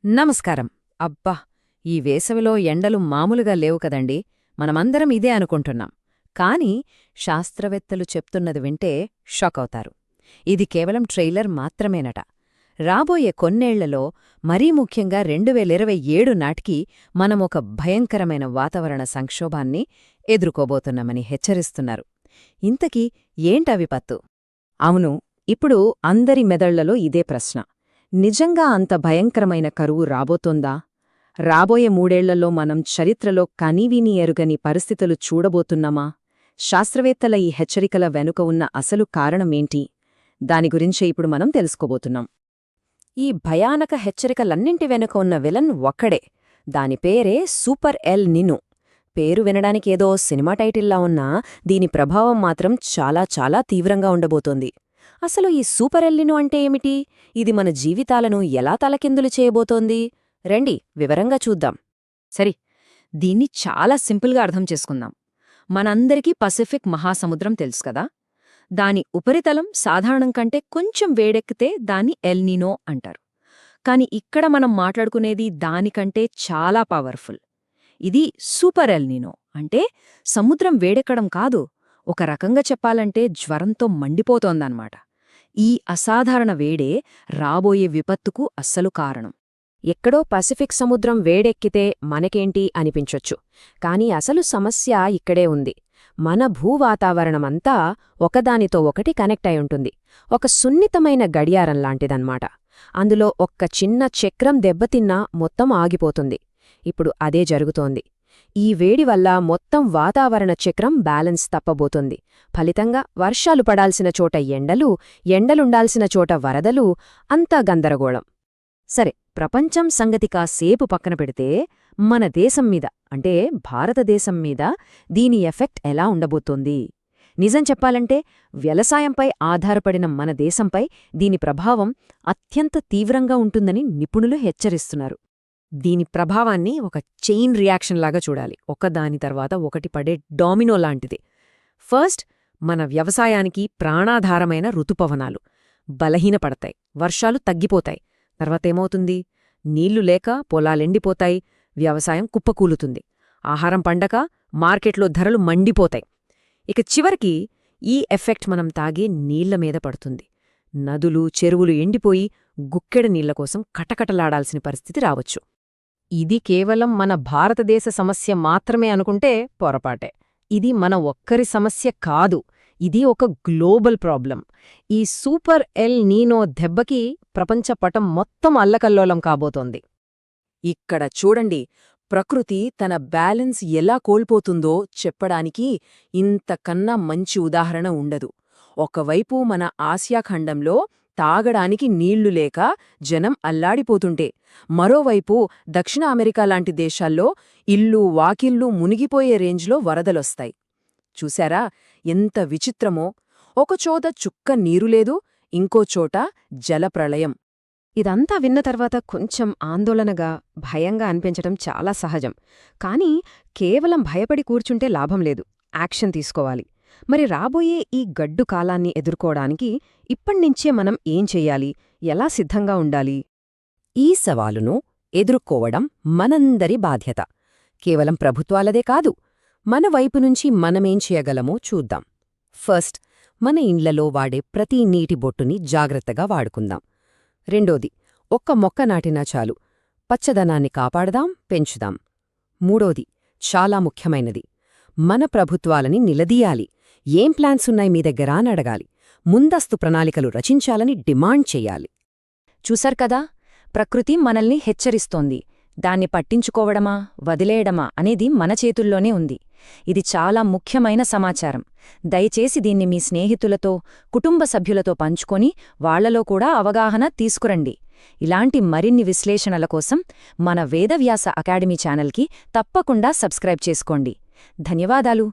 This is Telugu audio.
నమస్కారం. అబ్బా! ఈ వేసవిలో ఎండలు మామూలుగా లేవు కదండి. మనమందరం ఇదే అనుకుంటున్నాం. కానీ శాస్త్రవేత్తలు చెప్తున్నది వింటే షాకవుతారు. ఇది కేవలం ట్రైలర్ మాత్రమేనట. రాబోయే కొన్నేళ్లలో, మరీ ముఖ్యంగా 2027 నాటికి మనమొక భయంకరమైన వాతావరణ సంక్షోభాన్ని ఎదుర్కోబోతున్నామని హెచ్చరిస్తున్నారు. ఇంతకీ ఏంటా విపత్తు? అవును, ఇప్పుడు అందరి మెదళ్లలో ఇదే ప్రశ్న. నిజంగా అంత భయంకరమైన కరువు రాబోతోందా? రాబోయే 3 ఏళ్లలో మనం చరిత్రలో కనీవినీ ఎరుగని పరిస్థితులు చూడబోతున్నామా? శాస్త్రవేత్తల ఈ హెచ్చరికల వెనుక ఉన్న అసలు కారణమేంటి? దాని గురించే ఇప్పుడు మనం తెలుసుకోబోతున్నాం. ఈ భయానక హెచ్చరికలన్నింటి వెనుక ఉన్న విలన్ ఒక్కడే. దాని పేరే సూపర్ ఎల్ నినో. పేరు వినడానికేదో సినిమా టైటిల్లా ఉన్నా దీని ప్రభావం మాత్రం చాలా చాలా తీవ్రంగా ఉండబోతోంది. అసలు ఈ సూపర్ ఎల్ నినో అంటే ఏమిటి? ఇది మన జీవితాలను ఎలా తలకిందులు చేయబోతోంది? రండి వివరంగా చూద్దాం. సరి, దీన్ని చాలా సింపుల్గా అర్థం చేసుకుందాం. మనందరికీ పసిఫిక్ మహాసముద్రం తెలుసుకదా? దాని ఉపరితలం సాధారణం కంటే కొంచెం వేడెక్కితే దాన్ని ఎల్ నినో అంటారు. కాని ఇక్కడ మనం మాట్లాడుకునేది దానికంటే చాలా పవర్ఫుల్. ఇది సూపర్ ఎల్ నినో అంటే సముద్రం వేడెక్కడం కాదు, ఒక రకంగా చెప్పాలంటే జ్వరంతో మండిపోతోందన్నమాట. ఈ అసాధారణ వేడే రాబోయే విపత్తుకు అస్సలు కారణం. ఎక్కడో పసిఫిక్ సముద్రం వేడెక్కితే మనకేంటి అనిపించొచ్చు, కాని అసలు సమస్య ఇక్కడే ఉంది. మన భూవాతావరణమంతా ఒకదానితో ఒకటి కనెక్ట్ అయి ఉంటుంది. ఒక సున్నితమైన గడియారం లాంటిదన్నమాట. అందులో ఒక్క చిన్న చక్రం దెబ్బతిన్నా మొత్తం ఆగిపోతుంది. ఇప్పుడు అదే జరుగుతోంది. ఈ వేడి వల్ల మొత్తం వాతావరణ చక్రం బ్యాలెన్స్ తప్పబోతుంది. ఫలితంగా వర్షాలు పడాల్సిన చోట ఎండలుండాల్సిన చోట వరదలు, అంతా గందరగోళం. సరే, ప్రపంచం సంగతి కాసేపు పక్కన పెడితే మన దేశం మీద, అంటే భారతదేశం మీద దీని ఎఫెక్ట్ ఎలా ఉండబోతోంది? నిజం చెప్పాలంటే వ్యవసాయంపై ఆధారపడిన మన దేశంపై దీని ప్రభావం అత్యంత తీవ్రంగా ఉంటుందని నిపుణులు హెచ్చరిస్తున్నారు. దీని ప్రభావాన్ని ఒక చైన్ రియాక్షన్ లాగా చూడాలి. ఒకదాని తర్వాత ఒకటి పడే డామినో లాంటిది. ఫస్ట్, మన వ్యవసాయానికి ప్రాణాధారమైన ఋతుపవనాలు బలహీనపడతాయి, వర్షాలు తగ్గిపోతాయి. తర్వాతేమవుతుంది? నీళ్లు లేక పొలాలెండిపోతాయి, వ్యవసాయం కుప్పకూలుతుంది, ఆహారం పండక మార్కెట్లో ధరలు మండిపోతాయి. ఇక చివరికి ఈ ఎఫెక్ట్ మనం తాగే నీళ్ల మీద పడుతుంది. నదులు, చెరువులు ఎండిపోయి గుక్కెడ నీళ్లకోసం కటకటలాడాల్సిన పరిస్థితి రావచ్చు. ఇది కేవలం మన భారతదేశ సమస్య మాత్రమే అనుకుంటే పొరపాటే. ఇది మన ఒక్కరి సమస్య కాదు, ఇది ఒక గ్లోబల్ ప్రాబ్లం. ఈ సూపర్ ఎల్ నీనో దెబ్బకి ప్రపంచ పటం మొత్తం అల్లకల్లోలం కాబోతోంది. ఇక్కడ చూడండి, ప్రకృతి తన బ్యాలెన్స్ ఎలా కోల్పోతుందో చెప్పడానికి ఇంతకన్నా మంచి ఉదాహరణ ఉండదు. ఒకవైపు మన ఆసియాఖండంలో తాగడానికి నీళ్లు లేక జనం అల్లాడిపోతుంటే, మరోవైపు దక్షిణ అమెరికా లాంటి దేశాల్లో ఇల్లు వాకిళ్ళు మునిగిపోయే రేంజ్లో వరదలొస్తాయి. చూశారా ఎంత విచిత్రమో? ఒకచోట చుక్క నీరులేదు, ఇంకోచోట జలప్రళయం. ఇదంతా విన్న తర్వాత కొంచెం ఆందోళనగా, భయంగా అనిపించటం చాలా సహజం. కానీ కేవలం భయపడి కూర్చుంటే లాభం లేదు, యాక్షన్ తీసుకోవాలి. మరి రాబోయే ఈ గడ్డు కాలాన్ని ఎదుర్కోవడానికి ఇప్పణ్నించే మనం ఏం చెయ్యాలి, ఎలా సిద్ధంగా ఉండాలి? ఈ సవాలును ఎదుర్కోవడం మనందరి బాధ్యత. కేవలం ప్రభుత్వాలదే కాదు, మన వైపునుంచి మనమేం చేయగలమో చూద్దాం. ఫస్ట్, మన ఇండ్లలో వాడే ప్రతి నీటి బొట్టుని జాగ్రత్తగా వాడుకుందాం. రెండోది, ఒక్క మొక్క నాటినా చాలు, పచ్చదనాన్ని కాపాడదాం, పెంచుదాం. మూడోది, చాలా ముఖ్యమైనది, మన ప్రభుత్వాలని నిలదీయాలి. ఏం ప్లాన్సున్నాయి మీ దగ్గర అని అడగాలి. ముందస్తు ప్రణాళికలు రచించాలని డిమాండ్ చెయ్యాలి. చూశారు ప్రకృతి మనల్ని హెచ్చరిస్తోంది. దాన్ని పట్టించుకోవడమా, వదిలేయడమా అనేది మన చేతుల్లోనే ఉంది. ఇది చాలా ముఖ్యమైన సమాచారం. దయచేసి దీన్ని మీ స్నేహితులతో, కుటుంబ సభ్యులతో పంచుకొని వాళ్లలో కూడా అవగాహన తీసుకురండి. ఇలాంటి మరిన్ని విశ్లేషణల కోసం మన వేదవ్యాస అకాడమీ ఛానల్కి తప్పకుండా సబ్స్క్రైబ్ చేసుకోండి. ధన్యవాదాలు.